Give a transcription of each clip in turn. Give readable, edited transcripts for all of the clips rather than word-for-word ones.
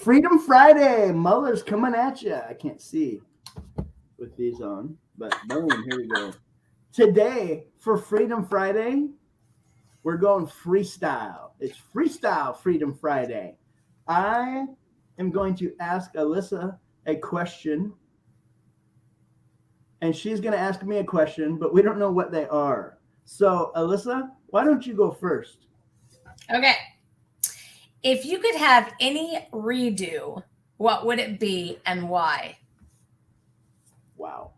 Freedom Friday. Muller's coming at you. I can't see with these on, but boom, here we go. Today, for Freedom Friday, we're going freestyle. It's Freestyle Freedom Friday. I am going to ask Alyssa a question, and she's going to ask me a question, but we don't know what they are. So, Alyssa, why don't you go first? Okay. If you could have any redo, what would it be and why? Wow.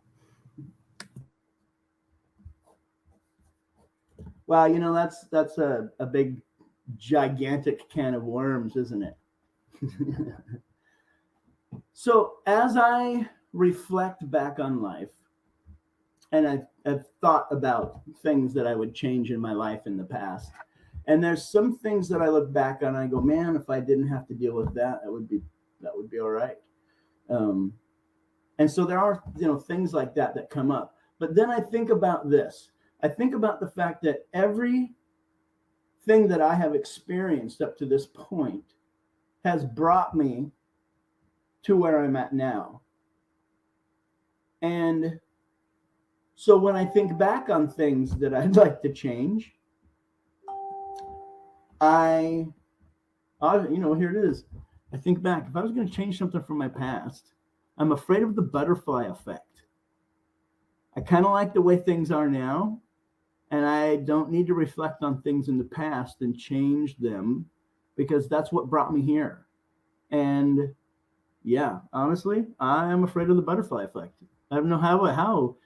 Well, that's a big, gigantic can of worms, isn't it? So as I reflect back on life, and I've thought about things that I would change in my life in the past, and there's some things that I look back on and I go, man, if I didn't have to deal with that, that would be all right. And so there are things like that come up. But then I think about this. I think about the fact that everything that I have experienced up to this point has brought me to where I'm at now. And so when I think back on things that I'd like to change, here it is. I think back, if I was going to change something from my past, I'm afraid of the butterfly effect. I kind of like the way things are now, and I don't need to reflect on things in the past and change them because that's what brought me here. And yeah, honestly, I am afraid of the butterfly effect. I don't know how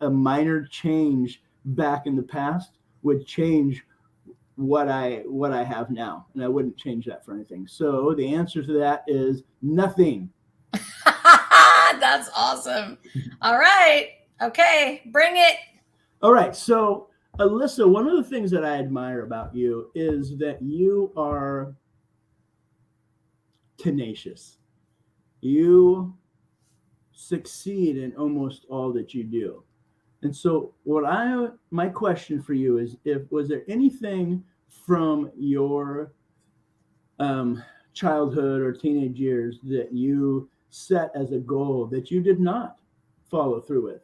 a minor change back in the past would change what I have now, and I wouldn't change that for anything. So the answer to that is nothing. That's awesome. All right. Okay, bring it. All right. So Alyssa, one of the things that I admire about you is that you are tenacious. You succeed in almost all that you do. And so my question for you is, was there anything from your childhood or teenage years that you set as a goal that you did not follow through with?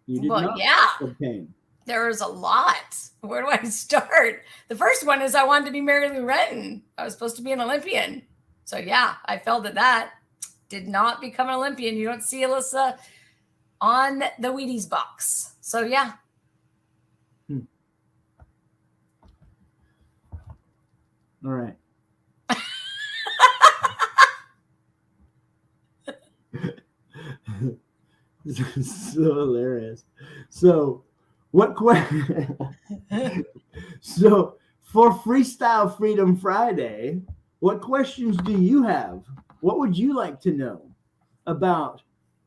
You did not obtain. There was a lot. Where do I start? The first one is I wanted to be Mary Lou Retton. I was supposed to be an Olympian. So yeah, I failed at that. Did not become an Olympian. You don't see Alyssa on the Wheaties box. So yeah. All right. So hilarious. So what question? So for Freestyle Freedom Friday, what questions do you have? What would you like to know about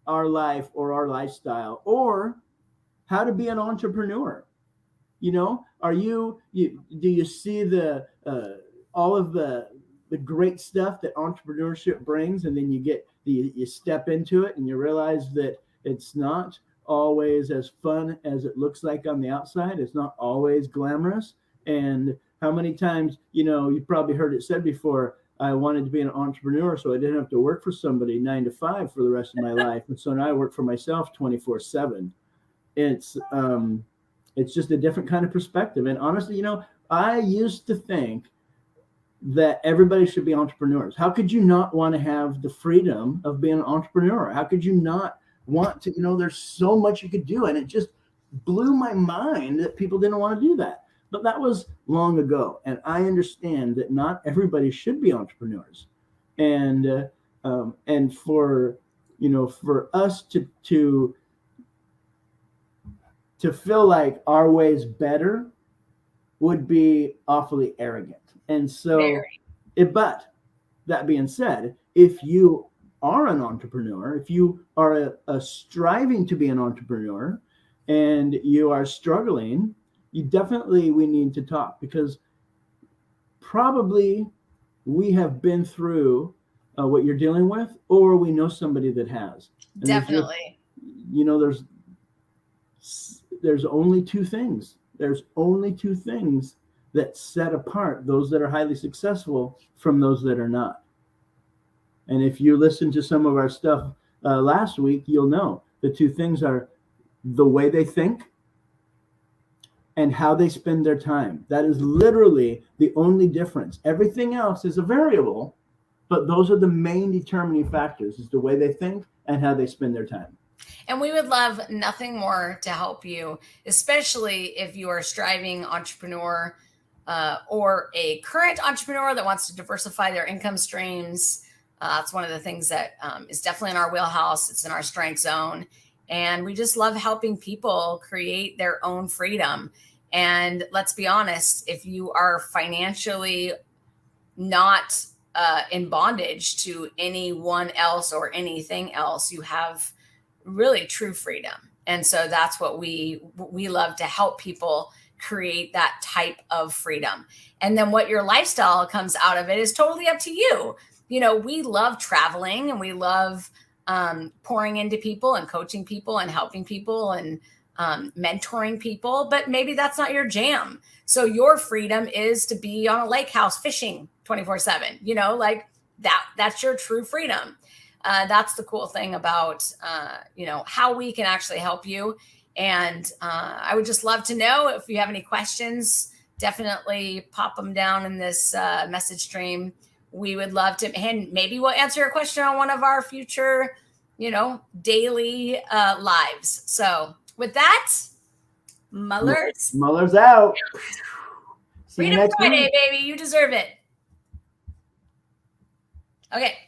our life or our lifestyle, or how to be an entrepreneur? Do you see the all of the great stuff that entrepreneurship brings, and then you step into it and you realize that it's not always as fun as it looks like on the outside. It's not always glamorous. And how many times, you've probably heard it said before, I wanted to be an entrepreneur so I didn't have to work for somebody 9 to 5 for the rest of my life. And so now I work for myself 24/7. It's just a different kind of perspective. And honestly, I used to think that everybody should be entrepreneurs. How could you not want to have the freedom of being an entrepreneur? How could you not want to, there's so much you could do. And it just blew my mind that people didn't want to do that. But that was long ago. And I understand that not everybody should be entrepreneurs. And for us to feel like our way's better would be awfully arrogant. And so, but that being said, if you are an entrepreneur, if you are a striving to be an entrepreneur and you are struggling, we need to talk, because probably we have been through what you're dealing with, or we know somebody that has. And definitely. There's only two things. There's only two things that set apart those that are highly successful from those that are not. And if you listen to some of our stuff last week, you'll know the two things are the way they think and how they spend their time. That is literally the only difference. Everything else is a variable, but those are the main determining factors, is the way they think and how they spend their time. And we would love nothing more to help you, especially if you are a striving entrepreneur or a current entrepreneur that wants to diversify their income streams. It's one of the things that is definitely in our wheelhouse. It's in our strength zone. And we just love helping people create their own freedom. And let's be honest, if you are financially not in bondage to anyone else or anything else, you have really true freedom. And so that's what we love to help people create that type of freedom. And then what your lifestyle comes out of it is totally up to you. You know, we love traveling and we love pouring into people and coaching people and helping people and mentoring people, but maybe that's not your jam. So your freedom is to be on a lake house fishing 24/7, you know, like that's your true freedom. That's the cool thing about, you know, how we can actually help you. And I would just love to know if you have any questions, definitely pop them down in this message stream. We would love to, and maybe we'll answer your question on one of our future, you know, daily lives. So with that, Muller's out. See you Freedom next Friday, week. baby. You deserve it. Okay.